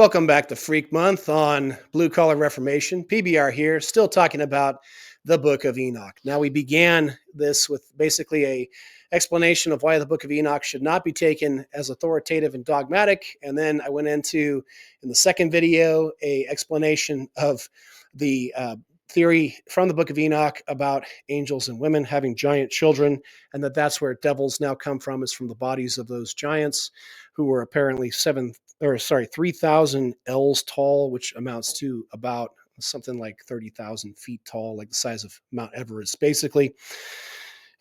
Welcome back to Freak Month on Blue Collar Reformation. PBR here, still talking about the Book of Enoch. Now, we began this with basically a explanation of why the Book of Enoch should not be taken as authoritative and dogmatic, and then I went into, in the second video, a explanation of the theory from the Book of Enoch about angels and women having giant children, and that's where devils now come from, is from the bodies of those giants who were apparently 3,000 ells tall, which amounts to about something like 30,000 feet tall, like the size of Mount Everest, basically.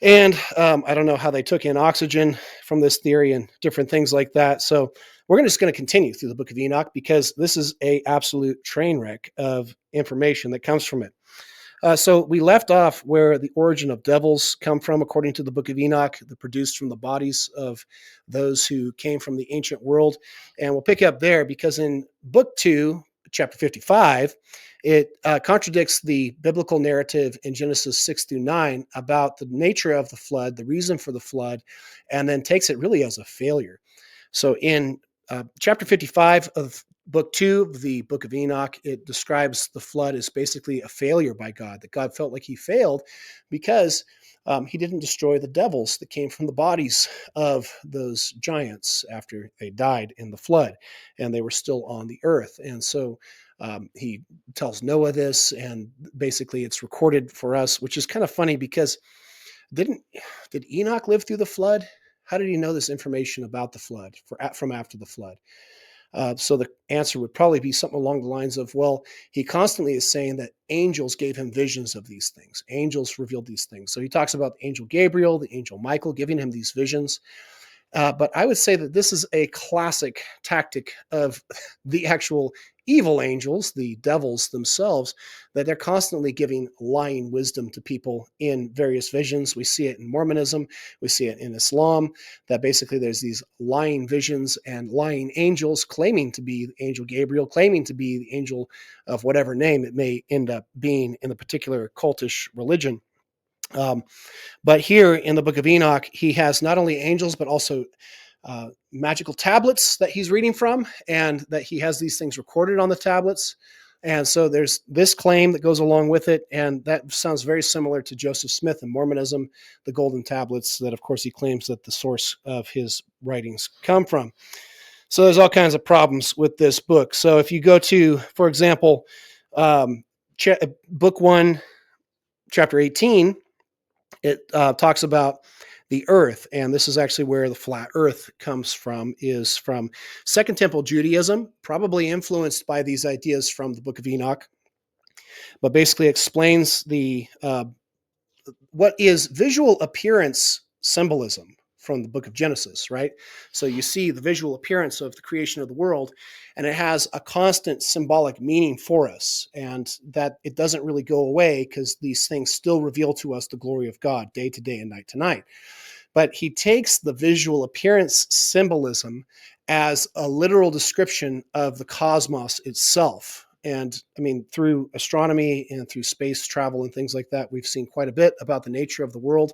And I don't know how they took in oxygen from this theory and different things like that. So we're just going to continue through the Book of Enoch because this is a absolute train wreck of information that comes from it. So we left off where the origin of devils come from, according to the Book of Enoch, the produced from the bodies of those who came from the ancient world. And we'll pick up there because in Book 2, chapter 55, it contradicts the biblical narrative in Genesis 6 through 9 about the nature of the flood, the reason for the flood, and then takes it really as a failure. So in chapter 55 of Book 2 of the Book of Enoch, it describes the flood as basically a failure by God, that God felt like he failed because he didn't destroy the devils that came from the bodies of those giants after they died in the flood, and they were still on the earth. And so he tells Noah this, and basically it's recorded for us, which is kind of funny because did Enoch live through the flood? How did he know this information about the flood from after the flood? So the answer would probably be something along the lines of, well, he constantly is saying that angels gave him visions of these things. Angels revealed these things. So he talks about the angel Gabriel, the angel Michael giving him these visions. But I would say that this is a classic tactic of the actual evil angels, the devils themselves, that they're constantly giving lying wisdom to people in various visions. We see it in Mormonism. We see it in Islam, that basically there's these lying visions and lying angels claiming to be the angel Gabriel, claiming to be the angel of whatever name it may end up being in the particular cultish religion. But here in the Book of Enoch, he has not only angels, but also magical tablets that he's reading from, and that he has these things recorded on the tablets. And so there's this claim that goes along with it, and that sounds very similar to Joseph Smith and Mormonism, the golden tablets that, of course, he claims that the source of his writings come from. So there's all kinds of problems with this book. So if you go to, for example, Book 1, Chapter 18, it talks about the earth, and this is actually where the flat earth comes from, is from Second Temple Judaism, probably influenced by these ideas from the Book of Enoch, but basically explains the what is visual appearance symbolism from the book of Genesis, right? So you see the visual appearance of the creation of the world, and it has a constant symbolic meaning for us, and that it doesn't really go away because these things still reveal to us the glory of God day to day and night to night. But he takes the visual appearance symbolism as a literal description of the cosmos itself. And I mean, through astronomy and through space travel and things like that, we've seen quite a bit about the nature of the world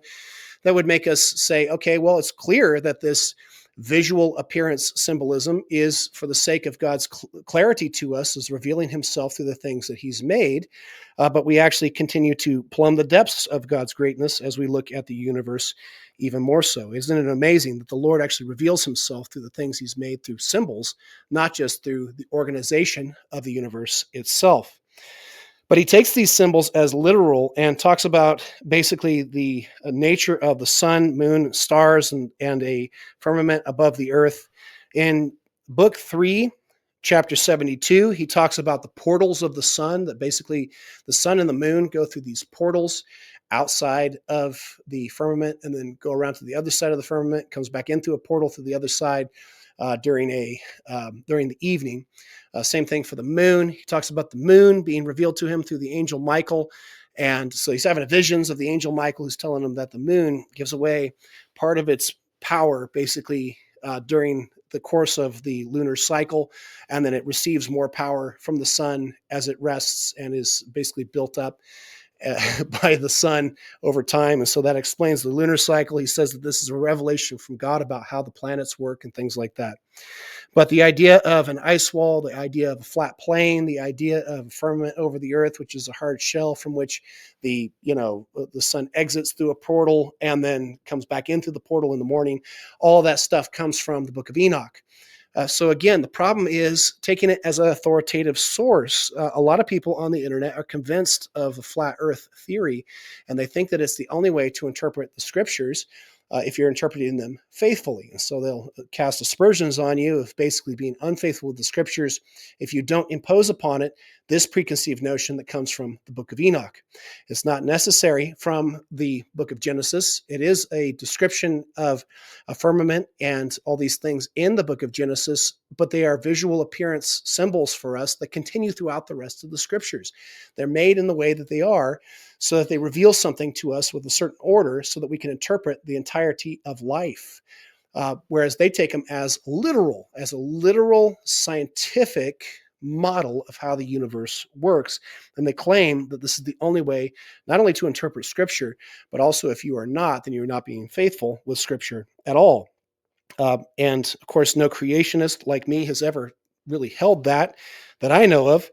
that would make us say, okay, well, it's clear that this visual appearance symbolism is for the sake of God's clarity to us, is revealing himself through the things that he's made. But we actually continue to plumb the depths of God's greatness as we look at the universe even more so. Isn't it amazing that the Lord actually reveals himself through the things he's made through symbols, not just through the organization of the universe itself? But he takes these symbols as literal and talks about basically the nature of the sun, moon, stars, and a firmament above the earth. In Book 3, chapter 72, he talks about the portals of the sun, that basically the sun and the moon go through these portals outside of the firmament and then go around to the other side of the firmament, comes back into a portal through the other side during the evening. Same thing for the moon. He talks about the moon being revealed to him through the angel Michael. And so he's having visions of the angel Michael, who's telling him that the moon gives away part of its power basically during the course of the lunar cycle, and then it receives more power from the sun as it rests and is basically built up. by the sun over time. And so that explains the lunar cycle. He says that this is a revelation from God about how the planets work and things like that. But the idea of an ice wall, the idea of a flat plane, the idea of a firmament over the earth, which is a hard shell from which the sun exits through a portal and then comes back into the portal in the morning, all that stuff comes from the book of Enoch. So again, the problem is taking it as an authoritative source. A lot of people on the internet are convinced of the flat earth theory, and they think that it's the only way to interpret the scriptures if you're interpreting them faithfully. And so they'll cast aspersions on you of basically being unfaithful with the scriptures if you don't impose upon it this preconceived notion that comes from the book of Enoch. It's not necessary from the book of Genesis. It is a description of a firmament and all these things in the book of Genesis, but they are visual appearance symbols for us that continue throughout the rest of the scriptures. They're made in the way that they are so that they reveal something to us with a certain order so that we can interpret the entirety of life. Whereas they take them as a literal scientific model of how the universe works. And they claim that this is the only way, not only to interpret scripture, but also if you are not, then you're not being faithful with scripture at all. And of course, no creationist like me has ever really held that I know of.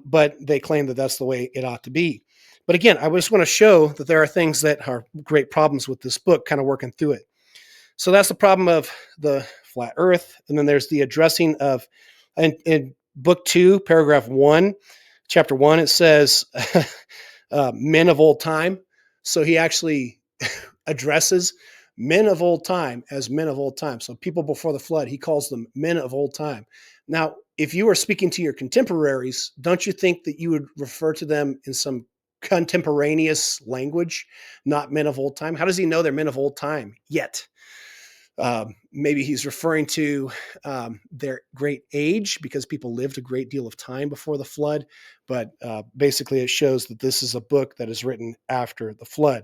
But they claim that that's the way it ought to be. But again, I just want to show that there are things that are great problems with this book, kind of working through it. So that's the problem of the flat earth. And then there's the addressing of, in book 2, paragraph 1, chapter 1, it says men of old time. So he actually addresses men of old time as men of old time. So people before the flood, he calls them men of old time. Now, if you are speaking to your contemporaries, don't you think that you would refer to them in some contemporaneous language, not men of old time? How does he know they're men of old time yet? Maybe he's referring to their great age because people lived a great deal of time before the flood. But basically, it shows that this is a book that is written after the flood.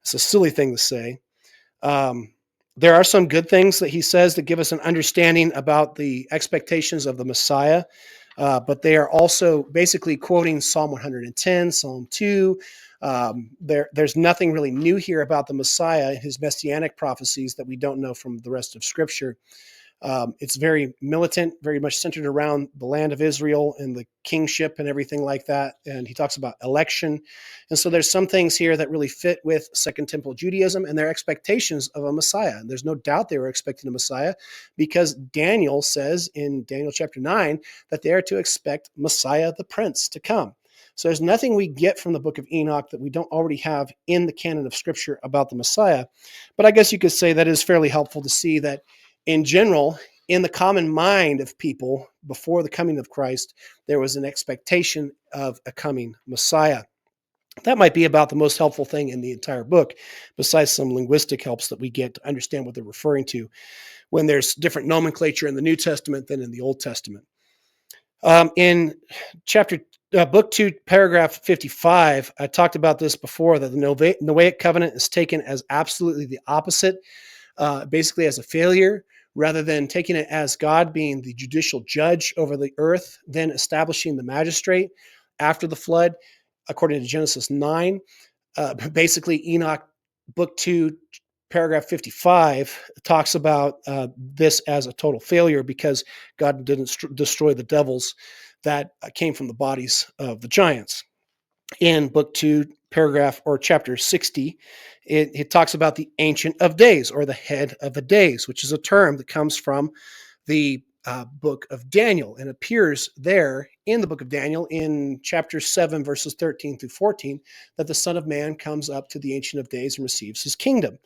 It's a silly thing to say. There are some good things that he says that give us an understanding about the expectations of the Messiah. But they are also basically quoting Psalm 110, Psalm 2. There's nothing really new here about the Messiah, his messianic prophecies that we don't know from the rest of Scripture. It's very militant, very much centered around the land of Israel and the kingship and everything like that. And he talks about election. And so there's some things here that really fit with Second Temple Judaism and their expectations of a Messiah. And there's no doubt they were expecting a Messiah because Daniel says in Daniel chapter 9 that they are to expect Messiah the Prince to come. So there's nothing we get from the book of Enoch that we don't already have in the canon of Scripture about the Messiah. But I guess you could say that is fairly helpful to see that in general, in the common mind of people before the coming of Christ, there was an expectation of a coming Messiah. That might be about the most helpful thing in the entire book, besides some linguistic helps that we get to understand what they're referring to when there's different nomenclature in the New Testament than in the Old Testament. In book 2, paragraph 55, I talked about this before, that the Noahic covenant is taken as absolutely the opposite, basically as a failure, rather than taking it as God being the judicial judge over the earth, then establishing the magistrate after the flood, according to Genesis 9. Basically, Enoch, book 2, paragraph 55, talks about this as a total failure because God didn't destroy the devils that came from the bodies of the giants. In book 2, paragraph or chapter 60, it talks about the Ancient of Days, or the head of the days, which is a term that comes from the book of Daniel and appears there in the book of Daniel in chapter 7, verses 13 through 14, that the Son of Man comes up to the Ancient of Days and receives his kingdom.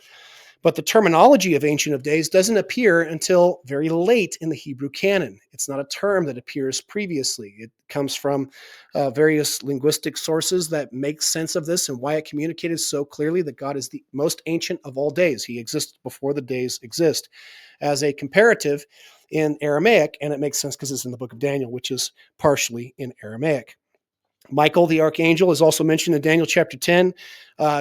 But the terminology of Ancient of Days doesn't appear until very late in the Hebrew canon. It's not a term that appears previously. It comes from various linguistic sources that make sense of this and why it communicated so clearly that God is the most ancient of all days. He exists before the days exist as a comparative in Aramaic, and it makes sense because it's in the book of Daniel, which is partially in Aramaic. Michael, the archangel, is also mentioned in Daniel chapter 10.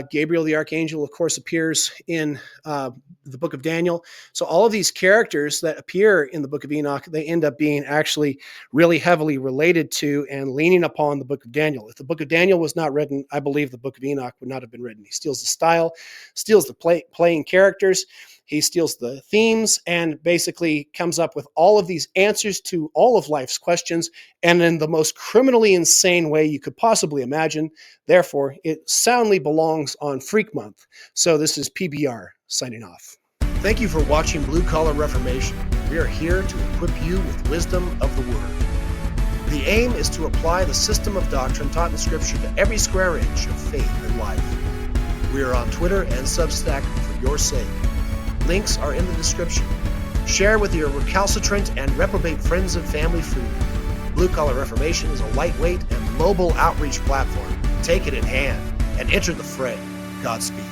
Gabriel the archangel, of course, appears in the book of Daniel. So all of these characters that appear in the book of Enoch, they end up being actually really heavily related to and leaning upon the book of Daniel. If the book of Daniel was not written, I believe the book of Enoch would not have been written. He steals the style, steals the playing characters, he steals the themes, and basically comes up with all of these answers to all of life's questions, and in the most criminally insane way you could possibly imagine. Therefore, it soundly belongs on Freak Month. So this is PBR signing off. Thank you for watching Blue Collar Reformation. We are here to equip you with wisdom of the Word. The aim is to apply the system of doctrine taught in Scripture to every square inch of faith and life. We are on Twitter and Substack for your sake. Links are in the description. Share with your recalcitrant and reprobate friends and family freely. Blue Collar Reformation is a lightweight and mobile outreach platform. Take it in hand and enter the fray. Godspeed.